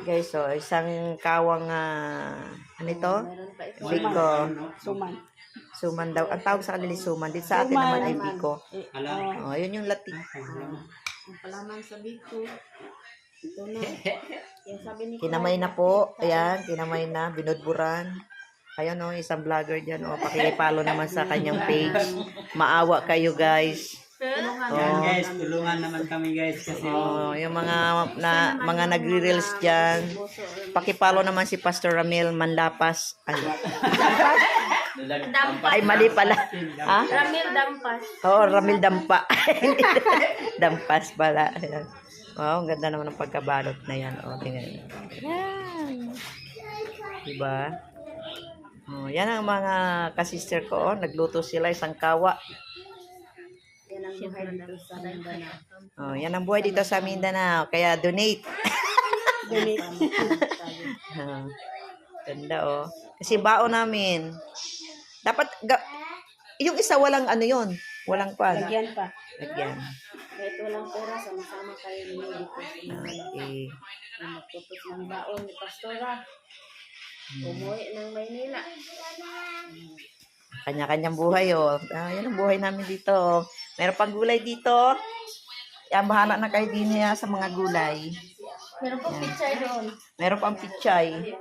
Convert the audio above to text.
Guys, so isang kawang ano ito? Biko. Suman. Suman daw. Ang tawag sa kanila suman. Dito sa atin naman ay biko. Oh, yun yung lati. Ang palaman sa biko. Ito na. Yung sabi ni Kinamay na po. Ayan, kinamay na. Binudburan. Ayan o, isang vlogger dyan. O, pakipalo naman sa kanyang page. Maawa kayo guys. Yan guys, tulungan naman kami guys kasi Yung mga nagre-reels dyan. Pakipalo naman si Pastor Ramil Manlapas. Ay, mali pala. Ha? Ramil Dampas. Oo, Ramil Dampa. Dampas pala. Ayan. Wow, ang ganda naman ng pagkabalot na yan. O, tingnan. Yan. Diba? Oh, yan ang mga kasister ko. Oh. Nagluto sila isang kawa. Yan ang buhay dito sa Mindanao. Oh, yan ang buhay dito sa Mindanao. Kaya donate. Donate. Ganda oh. Kasi baon namin. Dapat, yung isa walang ano yun. Walang pan. Lagyan pa. Lagyan. Kahit walang pera, sama-sama kayo ninyo dito. Okay. Magtutot ng baon ni Pastora. Umuwi ng Maynila. Kanya-kanyang buhay oh. Yan ang buhay namin dito. Meron pang gulay dito. Yan, bahala na kayo din niya sa mga gulay. Meron pa picture doon. Meron pang pichay.